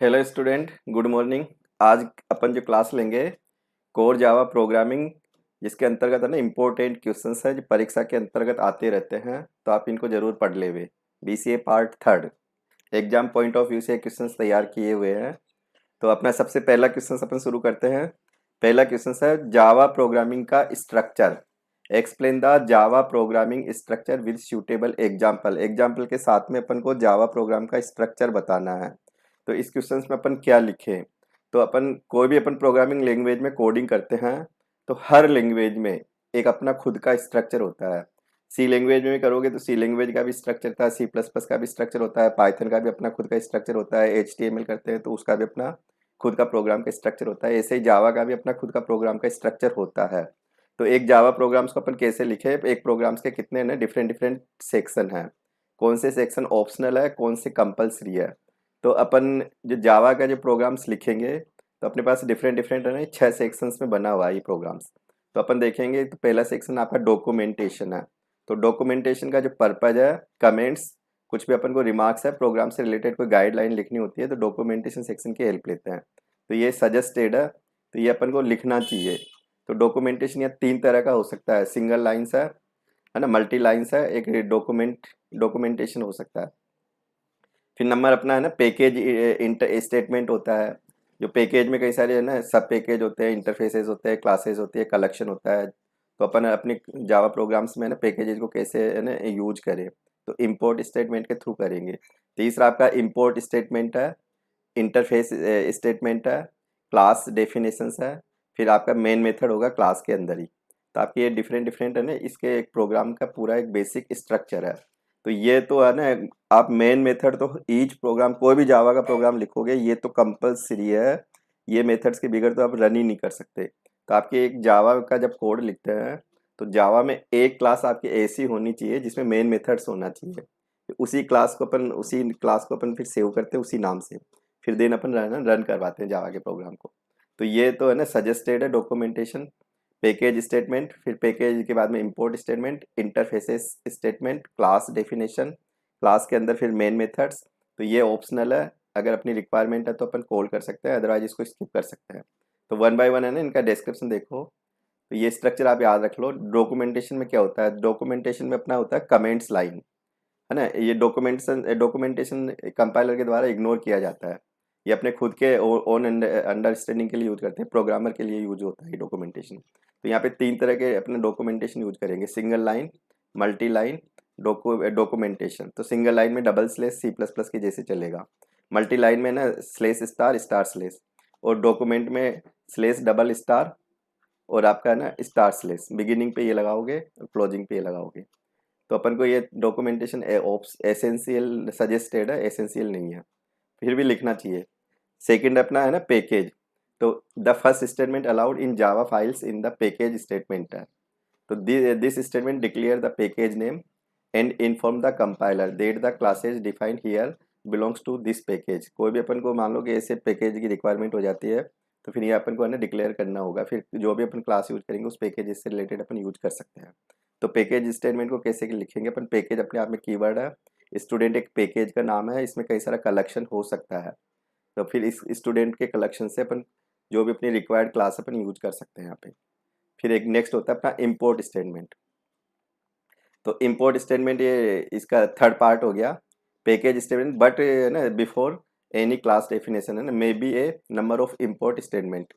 Hello student, good morning. आज अपन जो class लेंगे कोर जावा प्रोग्रामिंग, जिसके अंतर्गत है ना इम्पोर्टेंट क्वेश्चंस है जो परीक्षा के अंतर्गत आते रहते हैं, तो आप इनको जरूर पढ़ लेवे। BCA part third exam point of view से क्वेश्चंस तैयार किए हुए हैं। तो अपना सबसे पहला क्वेश्चन अपन शुरू करते हैं। पहला क्वेश्चन है जावा प्रोग्रामिंग का structure. Explain the Java programming structure with suitable example. Example के साथ में अपन को जावा प्रोग्राम का स्ट्रक्चर बताना है। तो इस क्वेश्चन में अपन क्या लिखें? तो अपन कोई भी अपन प्रोग्रामिंग लैंग्वेज में कोडिंग करते हैं, तो हर लैंग्वेज में एक अपना खुद का स्ट्रक्चर होता है। सी लैंग्वेज में करोगे तो सी लैंग्वेज का भी स्ट्रक्चर था, सी प्लस प्लस का भी स्ट्रक्चर होता है, पाइथन का भी अपना खुद का स्ट्रक्चर होता है, HTML करते हैं तो उसका भी अपना खुद का प्रोग्राम का स्ट्रक्चर होता है। ऐसे ही जावा का भी अपना खुद का प्रोग्राम का स्ट्रक्चर होता है। तो एक जावा प्रोग्राम्स को अपन कैसे लिखे? एक प्रोग्राम्स के कितने ना डिफरेंट डिफरेंट सेक्शन हैं, कौन से सेक्शन ऑप्शनल है, कौन से कंपलसरी है। तो अपन जो जावा का जो प्रोग्राम्स लिखेंगे तो अपने पास डिफरेंट डिफरेंट है ना 6 सेक्शंस में बना हुआ है ये प्रोग्राम्स। तो अपन देखेंगे तो पहला सेक्शन आपका डॉक्यूमेंटेशन है। तो डॉक्यूमेंटेशन का जो पर्पज है, कमेंट्स, कुछ भी अपन को रिमार्क्स है प्रोग्राम से रिलेटेड, कोई गाइडलाइन लिखनी होती है तो डॉक्यूमेंटेशन सेक्शन की हेल्प लेते हैं। तो ये सजेस्टेड है, तो ये अपन को लिखना चाहिए। तो डॉक्यूमेंटेशन या 3 तरह का हो सकता है, सिंगल लाइन्स है ना, मल्टी लाइन्स है, एक डॉक्यूमेंटेशन हो सकता है। फिर नंबर अपना है ना पैकेज इंटर स्टेटमेंट होता है। जो पैकेज में कई सारे है ना सब पैकेज होते हैं, इंटरफेसेस होते हैं, क्लासेस होती है, कलेक्शन होता है। तो अपन अपने जावा प्रोग्राम्स में ना पैकेजेस को कैसे है ना यूज करें, तो इंपोर्ट स्टेटमेंट के थ्रू करेंगे। तीसरा आपका इंपोर्ट स्टेटमेंट है, इंटरफेस स्टेटमेंट है, क्लास डेफिनेशंस है, फिर आपका मेन मेथड होगा क्लास के अंदर ही। तो आपके ये डिफरेंट डिफरेंट है ना इसके एक प्रोग्राम का पूरा एक बेसिक स्ट्रक्चर है। तो ये तो है ना, आप मेन मेथड तो ईच प्रोग्राम कोई भी जावा का प्रोग्राम लिखोगे ये तो कंपलसरी है। ये मेथड्स के बगैर तो आप रन ही नहीं कर सकते। तो आपके एक जावा का जब कोड लिखते हैं तो जावा में एक क्लास आपकी ऐसी होनी चाहिए जिसमें मेन मेथड्स होना चाहिए। उसी क्लास को अपन फिर सेव करते हैं उसी नाम से, फिर देन अपन रन करवाते हैं जावा के प्रोग्राम को। तो ये तो है ना सजेस्टेड है डॉक्यूमेंटेशन। पैकेज स्टेटमेंट, फिर पैकेज के बाद में import statement, interfaces statement, class definition, class के अंदर फिर मेन मेथड्स। तो ये ऑप्शनल है, अगर अपनी रिक्वायरमेंट है तो अपन कॉल कर सकते हैं, अदरवाइज इसको स्किप कर सकते हैं। तो वन बाय वन है ना इनका डिस्क्रिप्शन देखो। तो ये स्ट्रक्चर आप याद रख लो। डॉक्यूमेंटेशन में क्या होता है? डॉक्यूमेंटेशन में अपना होता है कमेंट्स लाइन, है ना। ये डॉक्यूमेंटेशन कंपाइलर के द्वारा इग्नोर किया जाता है। ये अपने खुद के ओन अंडरस्टैंडिंग के लिए यूज करते हैं, प्रोग्रामर के लिए यूज होता है ये डॉक्यूमेंटेशन। तो यहाँ पे 3 तरह के अपने डॉक्यूमेंटेशन यूज करेंगे, single line, multi line, documentation. तो सिंगल लाइन में double slash C plus plus के जैसे चलेगा, मल्टी लाइन में ना स्लेश स्टार स्टार स्लेश, और डॉक्यूमेंट में स्लेश डबल स्टार, और आपका है ना स्टार स्लेश, बिगिनिंग पे ये लगाओगे और क्लोजिंग पे ये लगाओगे। तो अपन को ये डॉक्यूमेंटेशन एसेंशियल सजेस्टेड है, एसेंशियल नहीं है, फिर भी लिखना चाहिए। सेकंड अपना है ना पैकेज। तो the first statement allowed in Java files in the package statement है। तो this statement declare the package name and inform the compiler that the classes defined here belongs to this package. कोई भी अपन को मान लो कि ऐसे package की requirement हो जाती है, तो फिर ये अपन को है ना डिक्लेयर करना होगा, फिर जो भी अपन क्लास यूज करेंगे उस पैकेज से रिलेटेड अपन यूज कर सकते हैं। तो पैकेज स्टेटमेंट को कैसे लिखेंगे अपन? पैकेज अपने आप में कीवर्ड है, स्टूडेंट एक पैकेज का नाम है, इसमें कई सारा कलेक्शन हो सकता है। तो फिर इस स्टूडेंट के कलेक्शन से अपन जो भी अपनी रिक्वायर्ड क्लास अपन यूज कर सकते हैं यहाँ पे। फिर एक नेक्स्ट होता है अपना इंपोर्ट स्टेटमेंट। तो इंपोर्ट स्टेटमेंट ये इसका थर्ड पार्ट हो गया। पैकेज स्टेटमेंट बट ना बिफोर एनी क्लास डेफिनेशन है ना may be A number of import statement.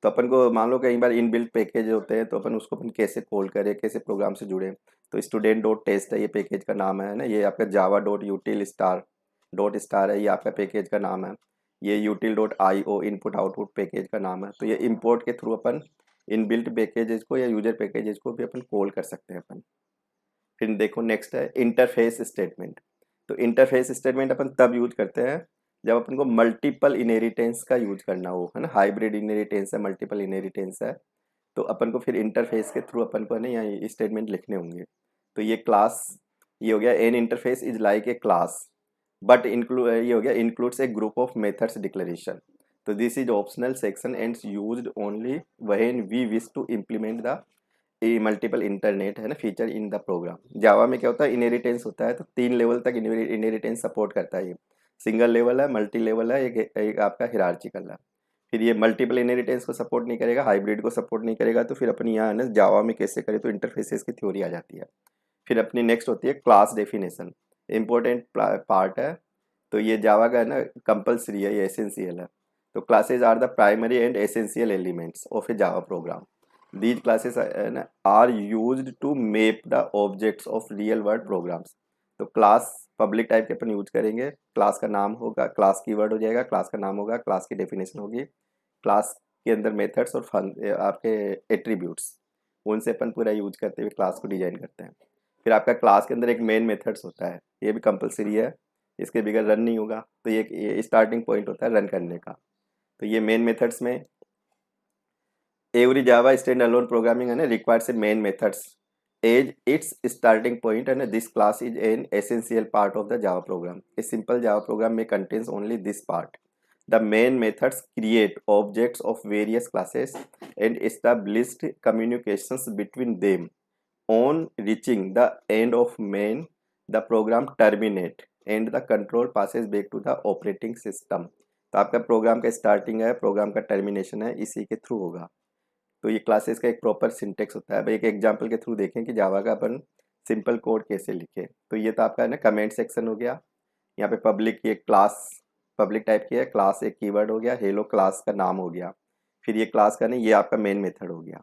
तो अपन को मान लो कई बार इनबिल्ट पैकेज होते हैं, तो अपन उसको अपन कैसे कॉल करें, कैसे प्रोग्राम से जुड़े। तो स्टूडेंट डॉट टेस्ट है ये पैकेज का नाम है ना, ये आपका Java dot util star dot star है ये आपका पैकेज का नाम है। ये util dot I O input output package का नाम है। तो ये इंपोर्ट के थ्रू अपन इनबिल्ट पैकेजेस को या यूजर पैकेजेस को भी अपन कॉल कर सकते हैं अपन। फिर देखो नेक्स्ट है इंटरफेस स्टेटमेंट। तो इंटरफेस स्टेटमेंट अपन तब यूज करते हैं जब अपन को मल्टीपल इनहेरिटेंस का यूज करना हो, है ना, हाइब्रिड इनहेरिटेंस है, मल्टीपल इनहेरिटेंस है। तो अपन को फिर इंटरफेस के थ्रू अपन को है ना यहाँ स्टेटमेंट लिखने होंगे। तो ये क्लास, ये हो गया an interface is like a class but include, ये हो गया includes a group of methods declaration. तो this is optional section and used only when we wish to implement the multiple internet है ना feature in the program. Java में क्या होता है, इनहेरिटेंस होता है, तो 3 लेवल तक इनहेरिटेंस सपोर्ट करता है ये। सिंगल लेवल है, मल्टी लेवल है, एक आपका हिरार्चिकल है। फिर ये मल्टीपल इनहेरिटेंस को सपोर्ट नहीं करेगा, हाइब्रिड को सपोर्ट नहीं करेगा। तो फिर अपनी यहाँ है ना जावा में कैसे करें, तो इंटरफेसेस की थ्योरी आ जाती है। फिर अपनी नेक्स्ट होती है क्लास डेफिनेशन, इंपॉर्टेंट पार्ट है। तो ये जावा का है ना कंपलसरी है, ये एसेंशियल है। तो classes are the primary and essential elements of a Java program. These classes are used to map the objects of real world programs. तो क्लास पब्लिक टाइप के अपन यूज करेंगे, क्लास का नाम होगा, क्लास कीवर्ड हो जाएगा, क्लास का नाम होगा, क्लास की डेफिनेशन होगी, क्लास के अंदर मेथड्स और आपके एट्रीब्यूट्स, उनसे अपन पूरा यूज करते हुए क्लास को डिजाइन करते हैं। फिर आपका क्लास के अंदर एक मेन मेथड्स होता है, ये भी कंपलसरी है, इसके बगैर रन नहीं होगा। तो ये स्टार्टिंग पॉइंट होता है रन करने का। तो ये मेन मेथड्स में every Java stand alone programming है ना requires a main methods as its starting point है ना। This class is an essential part of the Java program. A simple Java program में contains only this part. The main methods create objects of various classes and established communications between them. On reaching the end of main, the program terminate and the control passes back to the operating system. तो आपका programme का starting है, programme का termination है, इसी के through होगा। तो ये क्लासेस का एक प्रॉपर सिंटेक्स होता है। अब एक एग्जांपल के थ्रू देखें कि जावा का अपन सिंपल कोड कैसे लिखे। तो ये तो आपका है ना कमेंट सेक्शन हो गया। यहाँ पे पब्लिक की एक क्लास, पब्लिक टाइप की है क्लास, एक कीवर्ड हो गया, हेलो क्लास का नाम हो गया। फिर ये क्लास का नहीं, ये आपका मेन मेथड हो गया,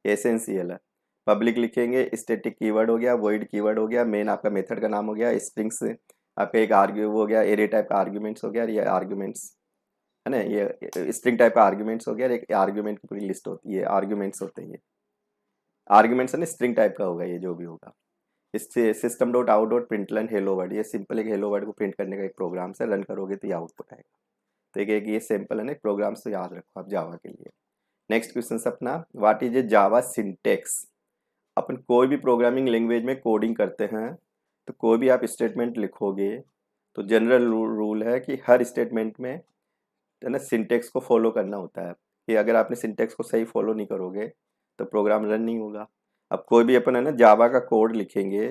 एसेंशियल है। पब्लिक लिखेंगे, स्टैटिक कीवर्ड हो गया, वॉइड कीवर्ड हो गया, मेन आपका मेथड का नाम हो गया, स्ट्रिंग्स आपका एक आर्ग्यू हो गया, एरे टाइप का आर्ग्यूमेंट्स हो गया, ये आर्ग्यूमेंट्स है ना, ये स्ट्रिंग टाइप का आर्ग्यूमेंट्स हो गया, एक आर्ग्यूमेंट की पूरी लिस्ट होती है, आर्ग्यूमेंट्स होते हैं ये आर्ग्यूमेंट्स है ना, स्ट्रिंग टाइप का होगा ये जो भी होगा। इससे system dot out dot println hello word, ये सिंपल एक हेलो वर्ड को प्रिंट करने का एक प्रोग्राम से रन करोगे तो ये आउटपुट आएगा। तो एक ये सिंपल है ना प्रोग्राम्स, तो याद रखो आप जावा के लिए। नेक्स्ट क्वेश्चन अपना, what is a Java syntax. अपन कोई भी प्रोग्रामिंग लैंग्वेज में कोडिंग करते हैं तो कोई भी आप स्टेटमेंट लिखोगे तो जनरल रूल है कि हर स्टेटमेंट में है ना सिंटेक्स को फॉलो करना होता है। कि अगर आपने सिंटेक्स को सही फॉलो नहीं करोगे तो प्रोग्राम रन नहीं होगा। अब कोई भी अपन है ना जावा का कोड लिखेंगे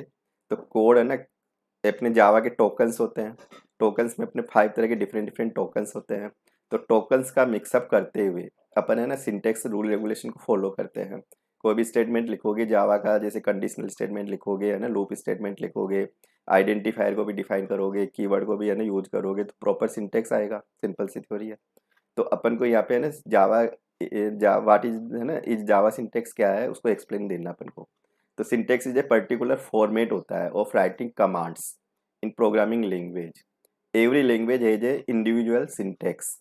तो कोड है ना अपने जावा के टोकन्स होते हैं, टोकन्स में अपने 5 तरह के डिफरेंट डिफरेंट टोकन्स होते हैं। तो टोकन्स का मिक्सअप करते हुए अपन है ना सिंटेक्स रूल रेगुलेशन को फॉलो करते हैं। कोई भी स्टेटमेंट लिखोगे जावा का, जैसे कंडीशनल स्टेटमेंट लिखोगे है ना, लूप स्टेटमेंट लिखोगे, आइडेंटिफायर को भी डिफाइन करोगे, कीवर्ड को भी है ना यूज करोगे, तो प्रॉपर सिंटेक्स आएगा। सिंपल सी थ्योरी है। तो अपन को यहाँ पे है ना जावा वाट इज है ना इज जावा सिंटेक्स क्या है उसको एक्सप्लेन देना अपन को। तो syntax is a particular format होता है of writing commands in programming language. Every language has a individual syntax.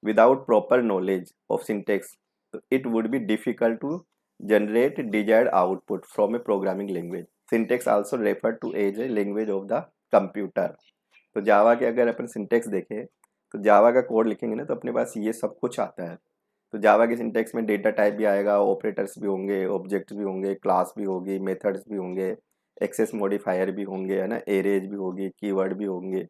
Without proper knowledge of syntax तो it would be difficult to generate desired output from a programming language. Syntax also refer to as a language of the computer. तो Java के अगर अपन syntax देखें तो जावा का code लिखेंगे ना तो अपने पास ये सब कुछ आता है। तो जावा के सिंटेक्स में डेटा टाइप भी आएगा, ऑपरेटर्स भी होंगे, ऑब्जेक्ट्स भी होंगे, क्लास भी होगी, मेथड्स भी होंगे, एक्सेस मॉडिफायर भी होंगे है ना, एरेज भी होगी, कीवर्ड भी होंगे।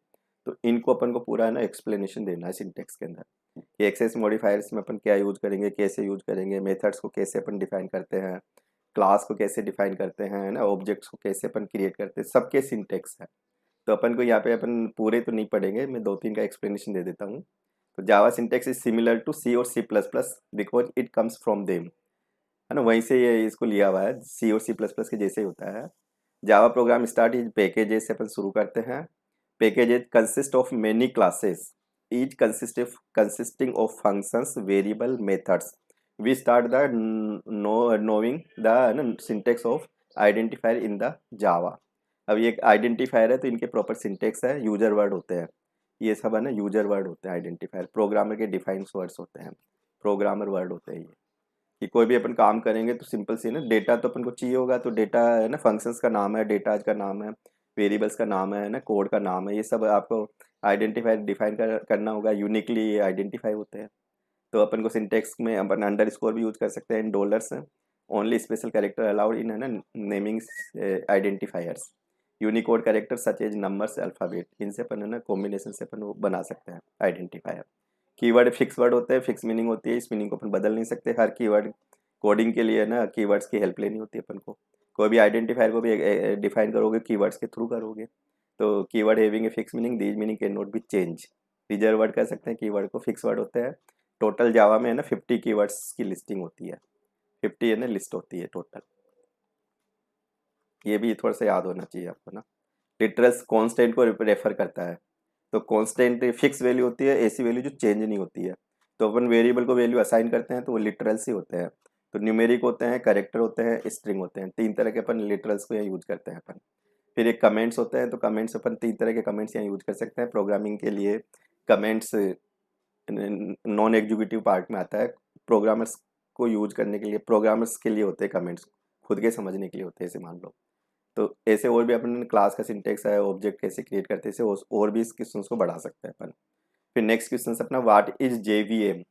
तो इनको अपन को पूरा है ना एक्सप्लेनेशन देना है सिंटेक्स के अंदर कि एक्सेस मॉडिफायर्स में अपन क्या यूज करेंगे, कैसे यूज करेंगे, मेथड्स को कैसे अपन डिफाइन करते हैं, क्लास को कैसे डिफाइन करते हैं है ना, ऑब्जेक्ट्स को कैसे अपन क्रिएट करते हैं, सबके सिंटेक्स है। तो अपन को यहाँ पे अपन पूरे तो नहीं पढ़ेंगे, मैं 2-3 का एक्सप्लेनेशन दे देता हूँ। तो Java syntax is similar to C और C plus plus because it comes from them, है ना, वहीं से ये इसको लिया हुआ है, सी और सी प्लस प्लस के जैसे ही होता है। Java program start is packages से अपन शुरू करते हैं। Packages consist of many classes each consisting of functions variable methods. We start the knowing the syntax of identifier in the Java. अब ये आइडेंटिफायर है तो इनके प्रॉपर सिंटेक्स है, यूजर वर्ड होते हैं, ये सब है ना यूजर वर्ड होते हैं आइडेंटिफायर, प्रोग्रामर के डिफाइंड वर्ड्स होते हैं, प्रोग्रामर वर्ड होते हैं ये। कि कोई भी अपन काम करेंगे तो सिंपल सी ना डेटा तो अपन को चाहिए होगा, तो डेटा है ना फंक्शंस का नाम है, डेटा का नाम है, वेरिएबल्स का नाम है ना, कोड का नाम है, ये सब आपको आइडेंटिफायर डिफाइन करना होगा, यूनिकली ये आइडेंटिफाई होते हैं। तो अपन को सिंटेक्स में अपन अंडर स्कोर भी यूज कर सकते हैं, इन डॉलर्स हैं, only special character allowed in है ना naming identifiers. Unicode character such as numbers alphabet, इनसे अपन है ना कॉम्बिनेशन से अपन वो बना सकते हैं आइडेंटिफायर। कीवर्ड फिक्स वर्ड होते हैं, फिक्स मीनिंग होती है, इस मीनिंग को अपन बदल नहीं सकते। हर कीवर्ड कोडिंग के लिए ना कीवर्ड्स की हेल्प लेनी होती है अपन को। कोई भी आइडेंटिफायर को भी डिफाइन करोगे कीवर्ड्स के थ्रू करोगे। तो keyword having a fix meaning, these meaning can not be change. Reserve word कह सकते हैं कीवर्ड को, फिक्स वर्ड होते हैं। टोटल जावा में है ना 50 कीवर्ड्स की लिस्टिंग होती है, 50 है ना लिस्ट होती है टोटल। ये भी थोड़ा सा याद होना चाहिए आपको ना। लिटरल्स कांस्टेंट को रेफर करता है, तो कांस्टेंट फिक्स वैल्यू होती है, ऐसी वैल्यू जो चेंज नहीं होती है। तो अपन वेरिएबल को वैल्यू असाइन करते हैं तो वो लिटरल्स ही होते हैं। तो न्यूमेरिक होते हैं, कैरेक्टर होते हैं, स्ट्रिंग होते हैं, तीन तरह के अपन लिटरल्स को यहाँ यूज करते हैं अपन। फिर एक कमेंट्स होते हैं, तो कमेंट्स अपन तीन तरह के कमेंट्स यहाँ यूज कर सकते हैं प्रोग्रामिंग के लिए। कमेंट्स नॉन एग्जीक्यूटिव पार्ट में आता है, प्रोग्रामर्स को यूज करने के लिए, प्रोग्रामर्स के लिए होते हैं कमेंट्स, खुद के समझने के लिए होते हैं, ऐसे मान लो। तो ऐसे और भी अपन क्लास का सिंटेक्स है, ऑब्जेक्ट कैसे क्रिएट करते हैं, ऐसे और भी इस क्वेश्चन को बढ़ा सकते हैं अपन। फिर नेक्स्ट क्वेश्चन अपना what is JVM,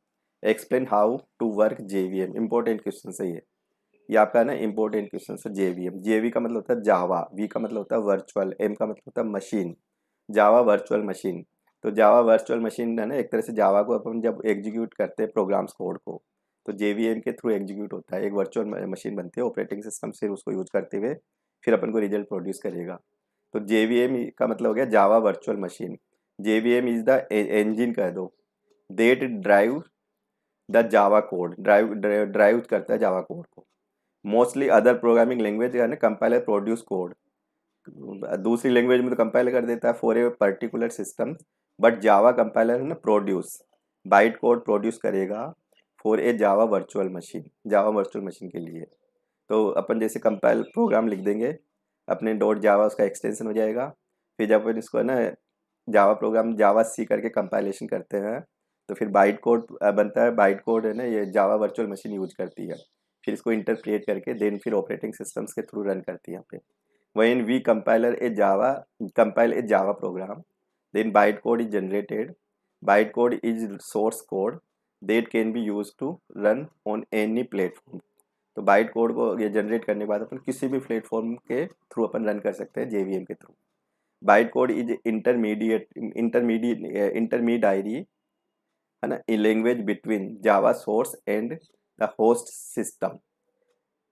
explain how to work JVM. Important question है ये आपका है ना, इंपॉर्टेंट क्वेश्चन है। जेवीएम, जेवी का मतलब होता है जावा, वी का मतलब होता है वर्चुअल, एम का मतलब होता है मशीन, जावा वर्चुअल मशीन। तो जावा वर्चुअल मशीन है ना, एक तरह से जावा को अपन जब एग्जीक्यूट करते हैं प्रोग्राम्स कोड को, तो जेवीएम के थ्रू एग्जीक्यूट होता है, एक वर्चुअल मशीन बनती है ऑपरेटिंग सिस्टम से, उसको यूज करते हुए फिर अपन को रिजल्ट प्रोड्यूस करेगा। तो जेवीएम का मतलब हो गया Java virtual machine. JVM is the engine कह दो, that drive the Java code, drive करता है जावा कोड को। मोस्टली अदर प्रोग्रामिंग लैंग्वेज है ना कंपाइलर प्रोड्यूस कोड, दूसरी लैंग्वेज में तो कंपाइल कर देता है for a particular system, but Java compiler है ना प्रोड्यूस, बाइट कोड प्रोड्यूस करेगा for a Java virtual machine, Java virtual machine के लिए। तो अपन जैसे कंपाइल प्रोग्राम लिख देंगे अपने डॉट जावा, उसका एक्सटेंशन हो जाएगा। फिर जब अपन इसको है ना जावा प्रोग्राम जावा सी करके कंपाइलेशन करते हैं, तो फिर बाइट कोड बनता है, बाइट कोड है ना ये जावा वर्चुअल मशीन यूज करती है, फिर इसको इंटरप्रेट करके देन फिर ऑपरेटिंग सिस्टम्स के थ्रू रन करती है यहाँ पे। when we compile a java program, then bytecode is generated. Bytecode is source code that can be used to run on any platform. तो बाइट कोड को ये जनरेट करने के बाद अपन किसी भी प्लेटफॉर्म के थ्रू अपन रन कर सकते हैं जेवीएम के through. Byte code is intermediary है ना, in language between Java source and the host system.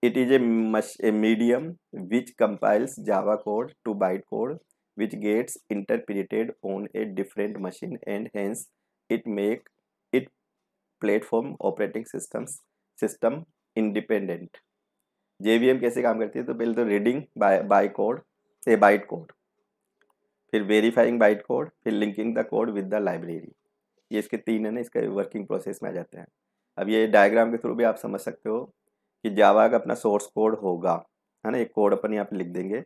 It is a medium which compiles Java code to bytecode, which gets interpreted on a different machine, and hence it make it platform operating system independent. JVM कैसे काम करती है, तो पहले तो reading by code से byte code, फिर verifying byte code, फिर linking the code with the library. ये इसके तीन है ना, इसके वर्किंग प्रोसेस में आ जाते हैं। अब ये डायग्राम के थ्रू भी आप समझ सकते हो कि जावा का अपना सोर्स कोड होगा, है ना, एक कोड अपन यहाँ पे लिख देंगे।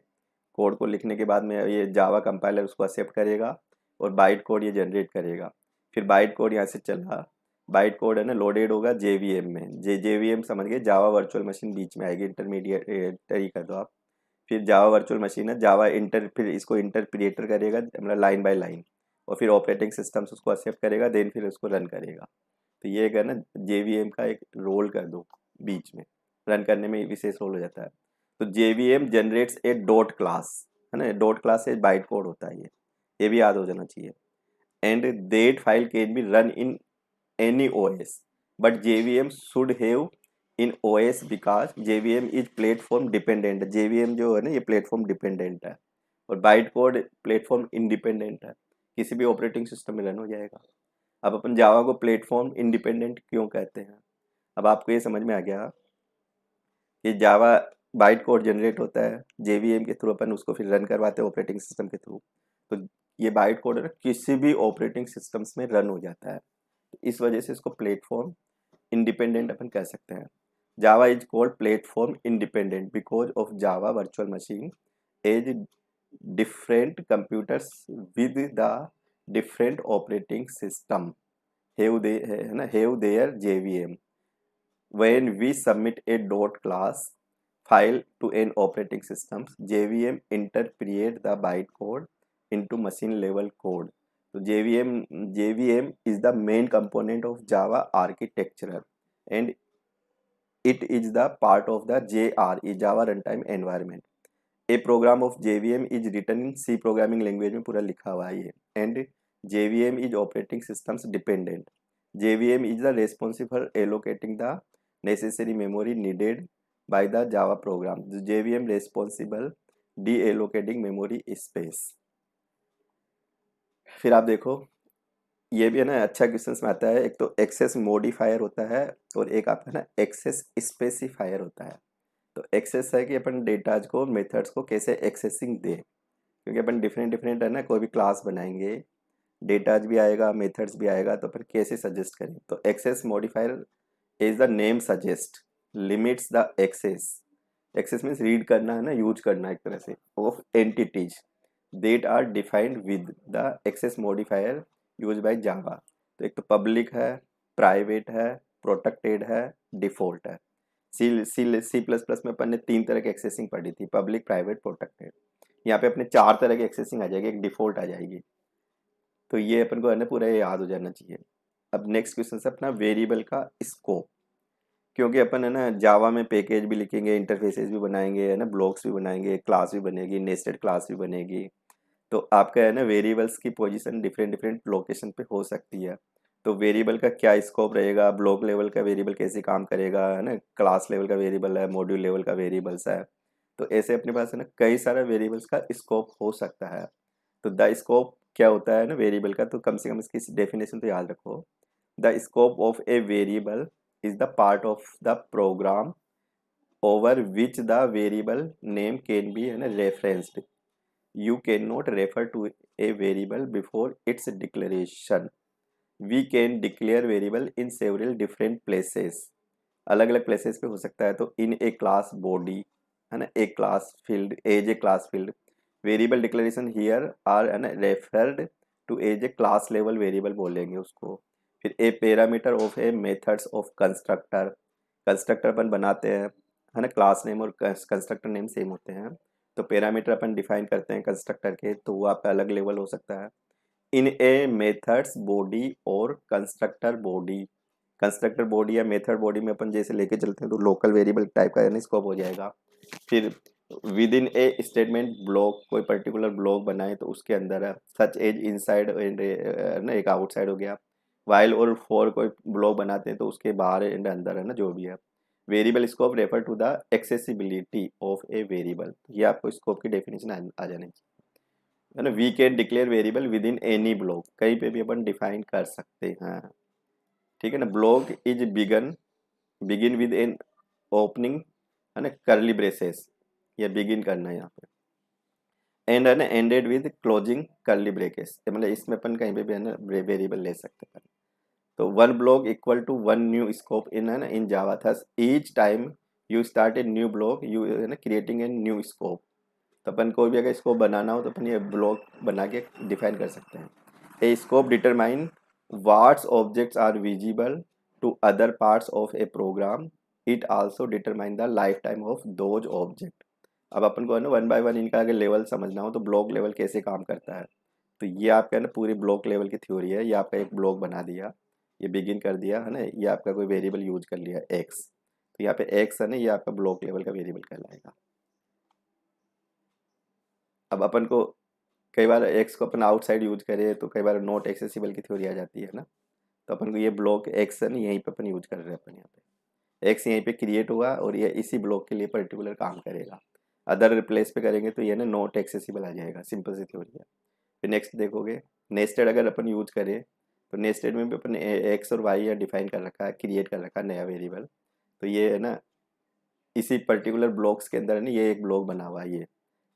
कोड को लिखने के बाद में ये जावा कंपाइलर उसको एक्सेप्ट करेगा और बाइट कोड ये जनरेट करेगा। फिर बाइट कोड यहाँ से चला, बाइट कोड है ना लोडेड होगा जेवीएम में, जेवीएम समझ गए, जावा वर्चुअल मशीन बीच में आएगी, इंटरमीडिएट कर दो आप। फिर जावा वर्चुअल मशीन है, जावा फिर इसको इंटरप्रिएटर करेगा मतलब लाइन बाय लाइन, और फिर ऑपरेटिंग सिस्टम्स उसको एक्सेप्ट करेगा, देन फिर उसको रन करेगा। तो ये है ना जेवीएम का एक रोल कर दो बीच में, रन करने में विशेष रोल हो जाता है। तो जेवीएम जनरेट्स ए डॉट क्लास, है ना, डॉट क्लास से बाइट कोड होता है ये भी याद हो जाना चाहिए। And that file can be run in any OS, but JVM should have in OS because JVM is platform dependent. JVM जो है ना ये प्लेटफॉर्म डिपेंडेंट है, और बाइट कोड प्लेटफॉर्म इंडिपेंडेंट है, किसी भी ऑपरेटिंग सिस्टम में रन हो जाएगा। अब अपन जावा को प्लेटफॉर्म इंडिपेंडेंट क्यों कहते हैं, अब आपको ये समझ में आ गया कि जावा बाइट कोड जनरेट होता है जेवीएम के थ्रू, अपन उसको फिर रन करवाते हैं ऑपरेटिंग सिस्टम के थ्रू। तो ये बाइट कोड है ना किसी भी ऑपरेटिंग सिस्टम्स में रन हो जाता है, तो इस वजह से इसको प्लेटफॉर्म इंडिपेंडेंट अपन कह सकते हैं। Java is called platform independent because of Java virtual machine as different computers with the different operating system have they है ना have their JVM. When we submit a dot class file to an operating system, JVM interpret the bytecode into machine level code. So JVM is the main component of Java architecture, and it is the part of the JRE, Java Runtime Environment. A program of JVM is written in C programming language में पूरा लिखा हुआ है ये, and JVM is operating systems dependent. JVM is the responsible for allocating the necessary memory needed by the Java program. The JVM responsible deallocating memory space. फिर आप देखो, ये भी है ना अच्छा क्वेश्चन में आता है। एक तो एक्सेस मॉडिफायर होता है और एक आपका ना एक्सेस स्पेसिफायर होता है। तो एक्सेस है कि अपन डेटाज को मेथड्स को कैसे एक्सेसिंग दे, क्योंकि अपन डिफरेंट डिफरेंट है ना कोई भी क्लास बनाएंगे, डेटाज भी आएगा मेथड्स भी आएगा, तो अपन कैसे सजेस्ट करें। तो access modifier is the name suggest limits the access. Access means read करना है ना, यूज करना एक तरह से, of entities that are defined with the access modifier used by Java। तो एक तो पब्लिक है, प्राइवेट है, प्रोटेक्टेड है, डिफॉल्ट है। सी प्लस प्लस में अपन ने 3 तरह की एक्सेसिंग पढ़ी थी, पब्लिक प्राइवेट प्रोटेक्टेड। यहाँ पे अपने 4 तरह की एक्सेसिंग आ जाएगी, एक डिफॉल्ट आ जाएगी। तो ये अपन को है ना पूरा ये याद हो जाना चाहिए। अब नेक्स्ट क्वेश्चन है अपना वेरिएबल का स्कोप। क्योंकि अपन है ना जावा में पैकेज भी लिखेंगे, इंटरफेसेस भी बनाएंगे, है ना ब्लॉक्स भी बनाएंगे, क्लास भी बनेगी, नेस्टेड क्लास भी बनेगी। तो आपका है ना वेरिएबल्स की पोजीशन डिफरेंट डिफरेंट लोकेशन पे हो सकती है। तो वेरिएबल का क्या स्कोप रहेगा, ब्लॉक लेवल का वेरिएबल कैसे काम करेगा, है ना क्लास लेवल का वेरिएबल है, मॉड्यूल लेवल का वेरिएबल्स है। तो ऐसे अपने पास है ना कई सारे वेरिएबल्स का स्कोप हो सकता है। तो द स्कोप क्या होता है ना वेरिएबल का, तो कम से कम इसकी डेफिनेशन तो याद रखो। The scope of a variable is the part of the program over which the variable name can be है ना referenced. You cannot refer to a variable before its declaration। We can declare variable in several different places। अलग अलग places पे हो सकता है। तो इन ए class body, है ना, a class field, as a class field. Variable declaration here are है ना referred to as a class level variable बोलेंगे उसको। फिर a parameter of a methods of constructor. Constructor अपन बनाते हैं, है ना, क्लास नेम और कंस्ट्रक्टर नेम सेम होते हैं। तो पैरामीटर अपन डिफाइन करते हैं कंस्ट्रक्टर के, तो वो आपका अलग लेवल हो सकता है। इन ए मेथड्स बॉडी और कंस्ट्रक्टर बॉडी। कंस्ट्रक्टर बॉडी या मेथड बॉडी में अपन जैसे लेके चलते हैं तो लोकल वेरिएबल टाइप का यानी स्कोप हो जाएगा। फिर with in A statement block, कोई पर्टिकुलर ब्लॉक बनाए तो उसके अंदर है सच एज इनसाइड एंड ना एक आउटसाइड हो गया। वाइल और फॉर कोई ब्लॉक बनाते हैं तो उसके बाहर एंड अंदर है ना जो भी है। Variable scope refer to the accessibility of a variable. ये आपको स्कोप की डेफिनेशन आ जानी चाहिए, है ना। We can declare variable within any block, कहीं पे भी अपन डिफाइन कर सकते हैं, ठीक है ना। Block is begin with an opening, है ना, करली ब्रेसेस, ये बिगिन करना है यहाँ पे। एंड है ना एंडेड विद क्लोजिंग करली ब्रेकेस, मतलब इसमें अपन कहीं पे भी है ना वेरिएबल ले सकते हैं। तो one block equal to one new scope in है ना in Java. Thus each time you start a new block you है ना क्रिएटिंग ए न्यू स्कोप। तो अपन कोई भी अगर स्कोप बनाना हो तो अपन ये ब्लॉक बना के डिफाइन कर सकते हैं। A scope determine what's objects are visible to other parts of a program. It also determine the life time of those object. अब अपन को है ना वन बाय वन इनका अगर लेवल समझना हो तो ब्लॉक लेवल कैसे काम करता है। तो ये आपका है ना पूरी ब्लॉक लेवल की थ्योरी है। ये आपका एक ब्लॉक बना दिया, ये बिगिन कर दिया, है ना, ये आपका कोई वेरिएबल यूज कर लिया एक्स। तो यहाँ पे एक्स है ना ये आपका ब्लॉक लेवल का वेरिएबल कहलाएगा। अब अपन को कई बार एक्स को अपन आउटसाइड यूज करें तो कई बार नॉट एक्सेसिबल की थ्योरी आ जाती है ना। तो अपन को ये ब्लॉक एक्स है ना यहीं पे अपन यूज कर रहे हैं। अपन यहाँ पे एक्स यहीं पे क्रिएट हुआ और ये इसी ब्लॉक के लिए पर्टिकुलर काम करेगा। अदर रिप्लेस पे करेंगे तो ये ना नॉट एक्सेसिबल आ जाएगा, सिंपल सी थ्योरी है। फिर नेक्स्ट देखोगे नेस्टेड अगर अपन यूज करें तो नेस्टेड में भी अपन एक्स और वाई या डिफाइन कर रखा है, क्रिएट कर रखा है नया वेरिएबल। तो ये है ना इसी पर्टिकुलर ब्लॉक्स के अंदर है ना ये एक ब्लॉक बना हुआ है ये।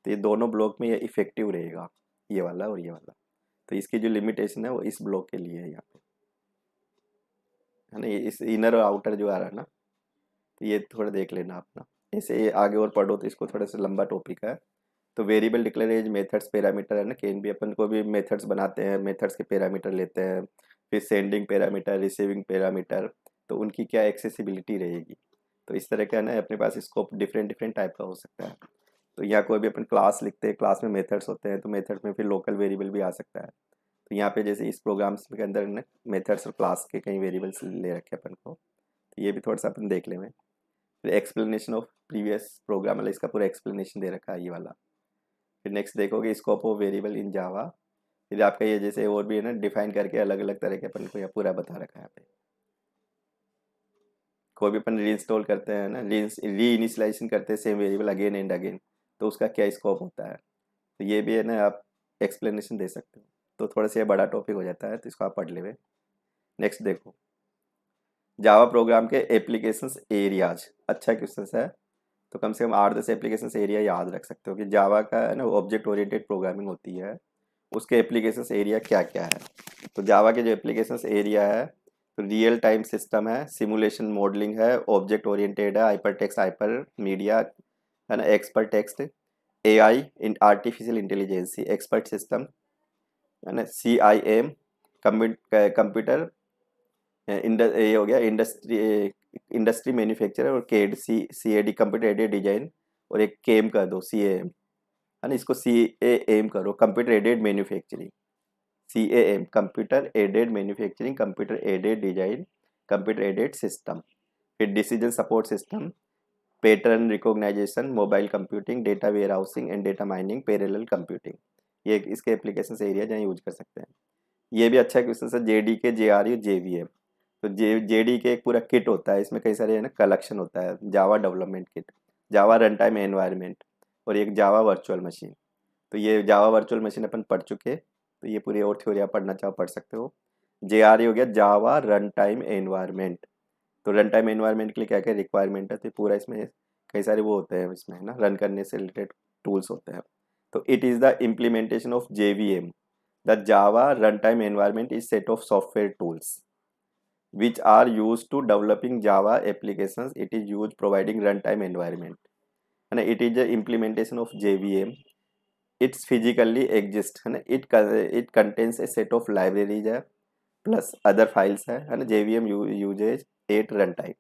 तो ये दोनों ब्लॉक में ये इफेक्टिव रहेगा, ये वाला और ये वाला। तो इसकी जो लिमिटेशन है वो इस ब्लॉक के लिए है यहाँ पे, है ना। ये इस इनर और आउटर जो आ रहा है ना, तो ये थोड़ा देख लेना अपना। ऐसे ये आगे और पढ़ो तो इसको थोड़ा सा लंबा टॉपिक है। तो variable declare as methods parameter है ना, कैन भी अपन को भी मेथड्स बनाते हैं, मेथड्स के पैरामीटर लेते हैं। फिर सेंडिंग पैरामीटर, रिसीविंग पैरामीटर, तो उनकी क्या एक्सेसिबिलिटी रहेगी। तो इस तरह का है ना अपने पास स्कोप डिफरेंट डिफरेंट टाइप का हो सकता है। तो यहाँ कोई भी अपन क्लास लिखते हैं, क्लास में मेथड्स होते हैं, तो मेथड में फिर लोकल वेरिएबल भी आ सकता है। तो यहाँ पे जैसे इस प्रोग्राम्स के अंदर ना मेथड्स और क्लास के कई वेरिएबल्स ले रखे अपन को, तो ये भी थोड़ा सा अपन देख लेंगे। फिर एक्सप्लेनेशन ऑफ प्रीवियस प्रोग्राम, मतलब इसका पूरा एक्सप्लेनेशन दे रखा है ये वाला। फिर नेक्स्ट देखोगे स्कोप ऑफ वेरिएबल इन जावा। फिर आपका ये जैसे और भी है ना डिफाइन करके अलग अलग तरह के अपन को यहाँ पूरा बता रखा है यहाँ पे। कोई भी अपन रीइंस्टॉल करते हैं ना, री इनिशियलाइजेशन करते हैं same variable again and again, तो उसका क्या स्कोप होता है। तो ये भी है ना आप एक्सप्लेनेशन दे सकते हो। तो थोड़ा सा ये बड़ा टॉपिक हो जाता है, तो इसको आप पढ़ लेवे। नेक्स्ट देखो, जावा प्रोग्राम के एप्लीकेशंस एरियाज, अच्छा क्वेश्चन है। तो कम से कम 8-10 एप्लीकेशंस एरिया याद रख सकते हो कि जावा का है ना ऑब्जेक्ट ओरिएंटेड प्रोग्रामिंग होती है, उसके एप्लीकेशंस एरिया क्या क्या है। तो जावा के जो एप्लीकेशंस एरिया है, तो रियल टाइम सिस्टम है, सिमुलेशन मॉडलिंग है, ऑब्जेक्ट ओरिएंटेड है, हाइपर टेक्स्ट हाइपर मीडिया है ना, expert text, AI in artificial intelligence expert system है ना, CIM कंप्यूटर ये हो गया इंडस्ट्री, इंडस्ट्री मैन्युफैक्चरर, और CAD कंप्यूटर एडेड डिजाइन, और एक केम कर दो CAM है ना, इसको CAM करो, computer aided manufacturing, CAM computer aided manufacturing, computer aided design, computer aided system. फिर decision support system, pattern recognization, mobile computing, data warehousing and data mining, parallel computing, ये इसके एप्लीकेशन एरिया जहाँ use कर सकते हैं। ये भी अच्छा क्वेश्चन है, JDK JRU JVM। तो JDK एक पूरा किट होता है, इसमें कई सारे है ना कलेक्शन होता है, जावा डेवलपमेंट किट, जावा रन टाइम एनवायरनमेंट, और एक जावा वर्चुअल मशीन। तो ये जावा वर्चुअल मशीन अपन पढ़ चुके, तो ये पूरी और थ्योरी आप पढ़ना चाहो पढ़ सकते हो। JRE हो गया जावा रन टाइम एनवायरनमेंट। तो रन टाइम एनवायरनमेंट के लिए क्या क्या रिक्वायरमेंट है, तो पूरा इसमें कई सारे वो होते हैं, इसमें है ना रन करने से रिलेटेड टूल्स होते हैं। तो it is the implementation of JVM, the Java run time environment is set of software tools which are used to developing Java applications. It is used providing runtime environment, and it is the implementation of JVM. It's physically exists, है ना, it contains a set of libraries है plus other files है ना। JVM uses 8 runtime।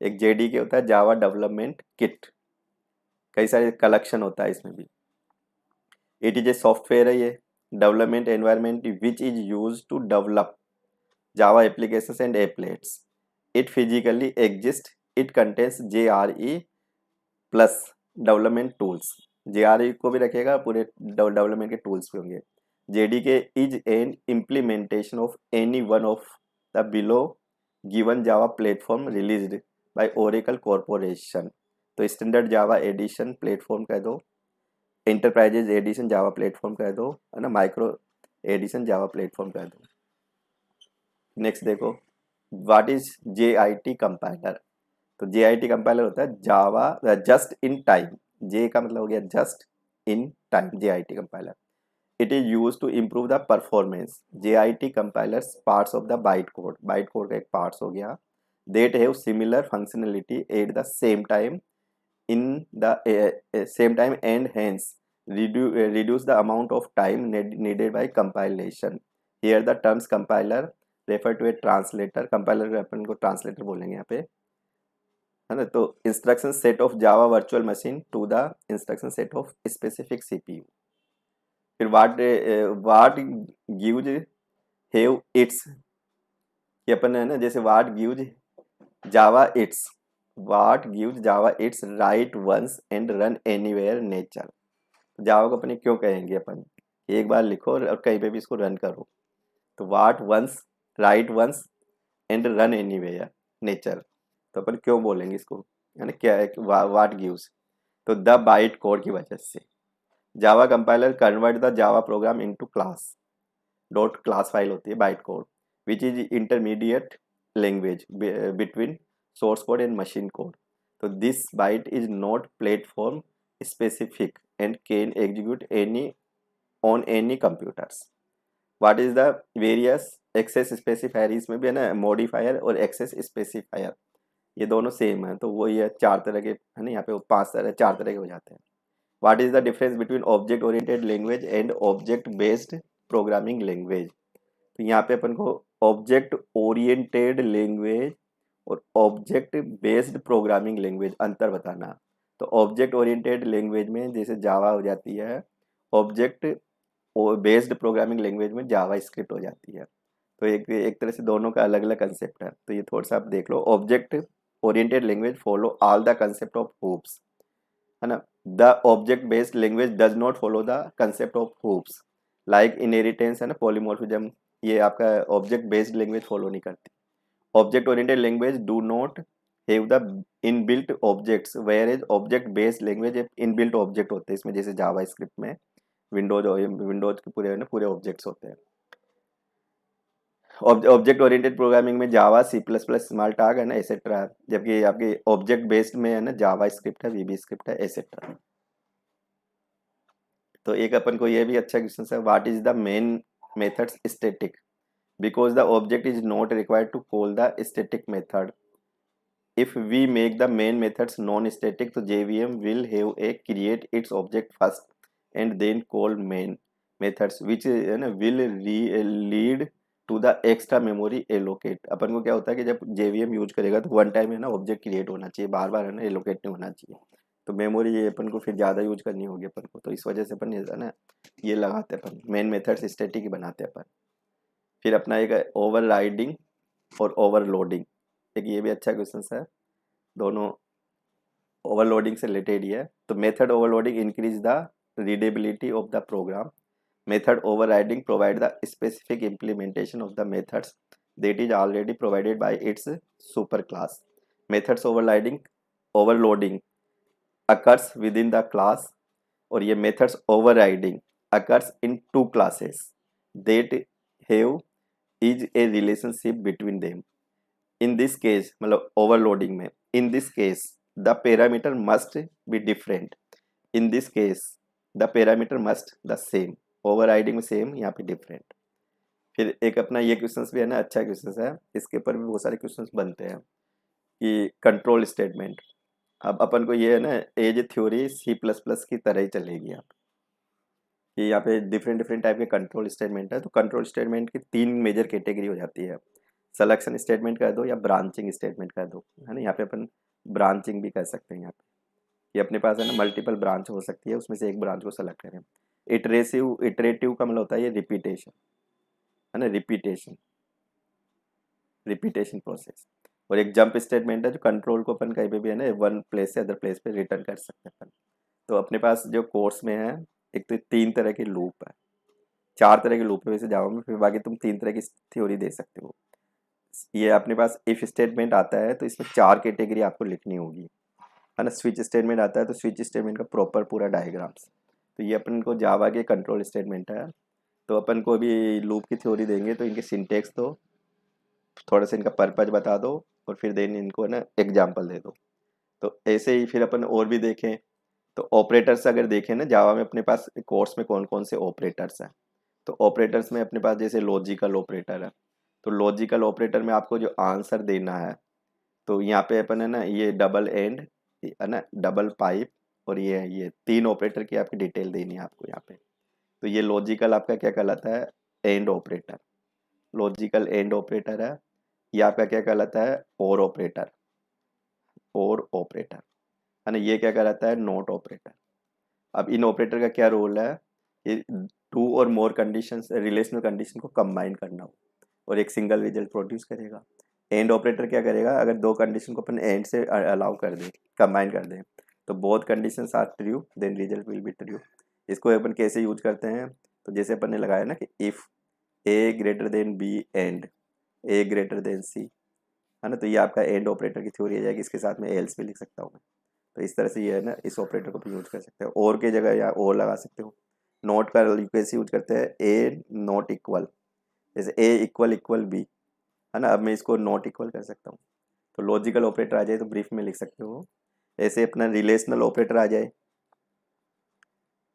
एक JDK होता है Java development kit, कई सारे कलेक्शन होता है इसमें भी। इट इज ए सॉफ्टवेयर है ये development environment which is use to develop Java applications and applets. It physically exists. It contains JRE plus development tools. JRE को भी रखेगा, पूरे डेवलपमेंट के टूल्स भी होंगे। JDK is an implementation of any one of the below given Java platform released by Oracle Corporation. तो standard Java edition platform कह दो, इंटरप्राइजेज एडिशन जावा प्लेटफॉर्म कह दो, है ना, माइक्रो एडिशन जावा प्लेटफॉर्म कह दो। नेक्स्ट देखो, व्हाट इज JIT कंपाइलर। तो JIT कंपाइलर होता है जावा जस्ट इन टाइम, जे का मतलब हो गया just in time, JIT compiler. It is use to improve the performance. JIT compilers parts of the byte code, byte code का एक पार्ट्स हो गया, that have similar functionality at the same time in the same time and hence reduce the amount of time needed by compilation. Here the terms compiler refer to a translator, compiler अपन को translator बोलेंगे यहाँ पे, है ना। तो instruction set of Java virtual machine to the instruction set of specific CPU। फिर what gives have its, ये अपन है ना, जैसे what gives Java its, what gives Java its write once and run anywhere nature। जावा को अपने क्यों कहेंगे अपन, एक बार लिखो और कहीं पे भी इसको रन करो। तो what once, write once and run anywhere nature, तो अपन क्यों बोलेंगे इसको, है ना, क्या है वाट गिव्स, तो द बाइट कोड की वजह से। Java compiler convert the Java program into class, dot class file होती है byte code, which is intermediate language between source code and machine code. तो this byte is not platform specific and can execute any on any computers। what is the various access specifier, इसमें भी है ना modifier और access specifier, ये दोनों same है, तो वो ये 4 तरह के है ना, यहाँ पे 5 तरह 4 तरह के हो जाते हैं। what is the difference between object oriented language and object based programming language। तो यहाँ पे अपन को ऑब्जेक्ट ओरिएंटेड लैंग्वेज और ऑब्जेक्ट बेस्ड प्रोग्रामिंग लैंग्वेज अंतर बताना। तो ऑब्जेक्ट ओरिएंटेड लैंग्वेज में जैसे जावा हो जाती है, ऑब्जेक्ट बेस्ड प्रोग्रामिंग लैंग्वेज में जावा स्क्रिप्ट हो जाती है। तो एक तरह से दोनों का अलग अलग कंसेप्ट है, तो ये थोड़ा सा आप देख लो। Object oriented language follow all the concept of OOPS, है ना। The object based language does not follow the concept of OOPS, like inheritance है ना, पॉलीमॉर्फिज्म, ये आपका ऑब्जेक्ट बेस्ड लैंग्वेज फॉलो नहीं करती। Object oriented language do not have the inbuilt objects, whereas object based language inbuilt object होते हैं इसमें, जैसे जावा स्क्रिप्ट में विंडोज के पूरे है ना पूरे ऑब्जेक्ट्स होते हैं। ऑब्जेक्ट ओरिएंटेड प्रोग्रामिंग में जावा, सी प्लस प्लस, स्मार्ट है ना, एसेट्रा। जबकि आपके ऑब्जेक्ट बेस्ड में है ना जावा स्क्रिप्ट है, वीबी स्क्रिप्ट है, एसेट्रा। तो एक अपन को ये भी अच्छा क्वेश्चन है, what is the main methods static because the object is not required to call the static method. If we make the main methods non-static, तो JVM will have a create its object first and then call main methods which है ना will lead to the extra memory allocate। अपन को क्या होता है कि जब JVM use करेगा तो वन टाइम है ना ऑब्जेक्ट क्रिएट होना चाहिए, बार बार है ना एलोकेट नहीं होना चाहिए। तो मेमोरी ये अपन को फिर ज़्यादा यूज करनी होगी अपन को, तो इस वजह से अपन है ना ये लगाते हैं अपन, मेन मेथड्स स्टैटिक ही बनाते हैं अपन। फिर अपना एक ओवरराइडिंग और ओवरलोडिंग, एक ये भी अच्छा क्वेश्चन है, दोनों ओवरलोडिंग से रिलेटेड ही है। तो method overloading increase the readability of the program, method overriding provide the specific implementation of the methods that is already provided by its super class. Methods overloading occurs within the class, और ये methods overriding occurs in two classes that have is a relationship between them. In this case मतलब overloading में, in this case the parameter must be different, in this case the parameter must the same. Overriding में same, यहाँ पे different. फिर एक अपना ये questions भी है ना अच्छा क्वेश्चंस है, इसके ऊपर भी बहुत सारे क्वेश्चंस बनते हैं कि कंट्रोल स्टेटमेंट। अब अपन को ये है ना as theory C plus plus की तरह ही चलेगी आप, कि यहाँ पे डिफरेंट डिफरेंट टाइप के कंट्रोल स्टेटमेंट है। तो कंट्रोल स्टेटमेंट की तीन मेजर कैटेगरी हो जाती है, सिलेक्शन स्टेटमेंट कर दो या ब्रांचिंग स्टेटमेंट कर दो, है ना। यहाँ पे अपन ब्रांचिंग भी कर सकते हैं यहाँ पे, ये अपने पास है ना मल्टीपल ब्रांच हो सकती है, उसमें से एक ब्रांच को सेलेक्ट करें। इटरेटिव का मतलब होता है ये रिपीटेशन, है ना, रिपीटेशन प्रोसेस। और एक जंप स्टेटमेंट है जो कंट्रोल को अपन कहीं पे भी है ना वन प्लेस से अदर प्लेस पे रिटर्न कर सकते हैं अपन। तो अपने पास जो कोर्स में है एक तो तीन तरह के लूप है, चार तरह के लूप है वैसे जावा में, फिर बाकी तुम तीन तरह की थ्योरी दे सकते हो। ये अपने पास इफ स्टेटमेंट आता है तो इसमें चार कैटेगरी आपको लिखनी होगी, है ना। स्विच स्टेटमेंट आता है तो स्विच स्टेटमेंट का प्रॉपर पूरा डायग्राम्स। तो ये अपन को जावा के कंट्रोल स्टेटमेंट है। तो अपन को भी लूप की थ्योरी देंगे तो इनके सिंटेक्स दो, थोड़ा सा इनका पर्पज बता दो, और फिर देन इनको ना एग्जाम्पल दे दो। तो ऐसे ही फिर अपन और भी देखें तो ऑपरेटर्स अगर देखें ना जावा में अपने पास कोर्स में कौन कौन से ऑपरेटर्स हैं। तो ऑपरेटर्स में अपने पास जैसे लॉजिकल ऑपरेटर है, तो लॉजिकल ऑपरेटर में आपको जो आंसर देना है, तो यहाँ पे अपन है ना ये डबल एंड, है ना, डबल पाइप, और ये तीन ऑपरेटर की आपकी डिटेल देनी है आपको यहाँ पे। तो ये लॉजिकल आपका क्या कहलाता है, and operator, logical and operator है। ये आपका क्या कहलाता है, और ऑपरेटर, और ऑपरेटर, है ना। ये क्या कहलाता है, नॉट ऑपरेटर। अब इन ऑपरेटर का क्या रोल है, ये टू और मोर कंडीशन रिलेशनल कंडीशन को कंबाइन करना हो और एक सिंगल रिजल्ट प्रोड्यूस करेगा। एंड ऑपरेटर क्या करेगा, अगर दो कंडीशन को अपन एंड से अलाउ कर दें, कंबाइन कर दें, तो both conditions are true then result will be true. इसको अपन कैसे यूज करते हैं, तो जैसे अपन ने लगाया ना कि if A greater than B and A greater than C, है ना। तो ये आपका एंड ऑपरेटर की थ्योरी आ जाएगी, इसके साथ में एल्स भी लिख सकता हूँ मैं। तो इस तरह से ये है ना इस ऑपरेटर को भी यूज कर सकते हो, और की जगह या और लगा सकते हो। नोट का कैसे यूज करते हैं, ए नॉट इक्वल, जैसे ए इक्वल इक्वल बी, है ना। अब मैं इसको नॉट इक्वल कर सकता हूँ, तो लॉजिकल ऑपरेटर आ जाए तो ब्रीफ में लिख सकते हो। ऐसे अपना रिलेशनल ऑपरेटर आ जाए,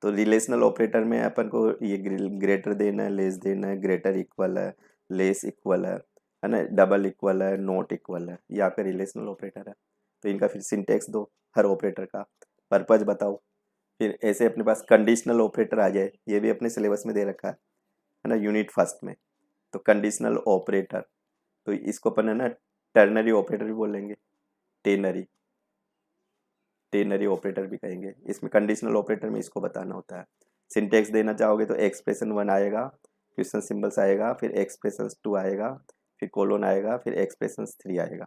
तो रिलेशनल ऑपरेटर में अपन को ये ग्रेटर देना है, लेस देना है, ग्रेटर इक्वल है, लेस इक्वल है ना, डबल इक्वल है, नॉट इक्वल है, ये आपका रिलेशनल ऑपरेटर है। तो इनका फिर सिंटेक्स दो, हर ऑपरेटर का पर्पज बताओ। फिर ऐसे अपने पास कंडीशनल ऑपरेटर आ जाए, ये भी अपने सिलेबस में दे रखा है ना, यूनिट फर्स्ट में। तो कंडीशनल ऑपरेटर, तो इसको अपन है ना टर्नरी ऑपरेटर भी बोलेंगे, टेनरी टेनरी ऑपरेटर भी कहेंगे। इसमें कंडीशनल ऑपरेटर में इसको बताना होता है। सिंटेक्स देना चाहोगे तो एक्सप्रेशन 1 आएगा, क्वेश्चन सिंबल्स आएगा, फिर एक्सप्रेशन 2 आएगा, फिर कोलोन आएगा, फिर एक्सप्रेशन 3 आएगा,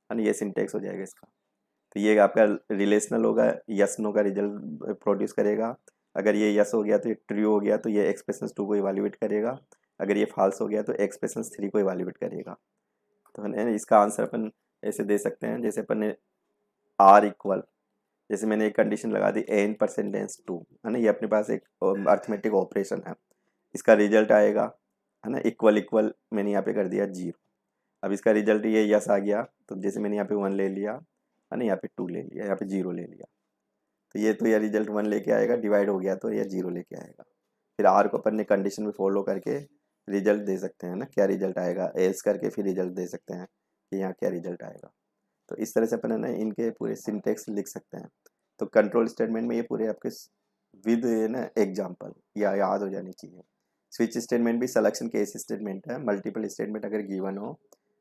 है ना। ये सिंटेक्स हो जाएगा इसका। तो ये आपका रिलेशनल होगा, यस नो का रिजल्ट प्रोड्यूस करेगा। अगर ये यस हो गया तो ये ट्रू हो गया, तो ये एक्सप्रेशन 2 को इवैल्यूएट करेगा। अगर ये फॉल्स हो गया तो एक्सप्रेशन 3 को इवैल्यूएट करेगा। तो है ना इसका आंसर अपन ऐसे दे सकते हैं, जैसे अपन ने आर इक्वल, जैसे मैंने एक कंडीशन लगा दी n%2 है ना, ये अपने पास एक अर्थमेटिक ऑपरेशन है, इसका रिजल्ट आएगा है ना इक्वल इक्वल, मैंने यहाँ पे कर दिया 0। अब इसका रिजल्ट ये यस आ गया, तो जैसे मैंने यहाँ पे 1 ले लिया है ना, यहाँ पे 2 ले लिया, यहाँ पे 0 ले लिया, तो ये तो यह रिजल्ट 1 लेके आएगा, डिवाइड हो गया तो यह 0 लेके आएगा। फिर आर को अपन ने कंडीशन में फॉलो करके रिजल्ट दे सकते हैं ना, क्या रिजल्ट आएगा, एल्स करके फिर रिजल्ट दे सकते हैं कि यहाँ क्या रिजल्ट आएगा। तो इस तरह से अपन है ना इनके पूरे सिंटेक्स लिख सकते हैं। तो कंट्रोल स्टेटमेंट में ये पूरे आपके विद ना एग्जाम्पल या याद हो जानी चाहिए। स्विच स्टेटमेंट भी सिलेक्शन केस स्टेटमेंट है, मल्टीपल स्टेटमेंट अगर गिवन हो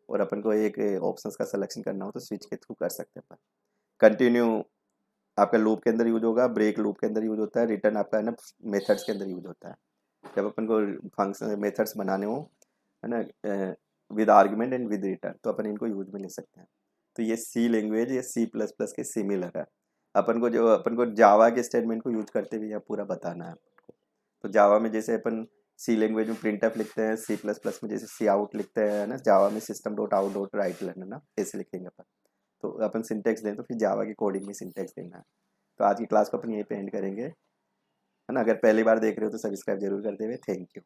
और अपन को एक ऑप्शंस का सिलेक्शन करना हो तो स्विच के थ्रू कर सकते हैं अपन। कंटिन्यू आपका लूप के अंदर यूज होगा, ब्रेक लूप के अंदर यूज होता है, रिटर्न आपका है ना मेथड्स के अंदर यूज होता है, जब अपन को फंक्शन मेथड्स बनाने हो है ना with argument and with return, तो अपन इनको यूज में ले सकते हैं। तो ये सी लैंग्वेज या C++ के सिमिलर है। अपन को जावा के स्टेटमेंट को यूज करते हुए यहाँ पूरा बताना है आपको। तो जावा में जैसे अपन सी लैंग्वेज में प्रिंटफ लिखते हैं, C++ में जैसे सी आउट लिखते हैं ना, जावा में system dot out dot right ना ऐसे लिखेंगे अपन। तो अपन सिंटेक्स दें तो फिर जावा की कोडिंग में सिंटेक्स देना है। तो आज की क्लास को अपन यहीं पे एंड करेंगे है ना। अगर पहली बार देख रहे हो तो सब्सक्राइब जरूर कर देवे। Thank you.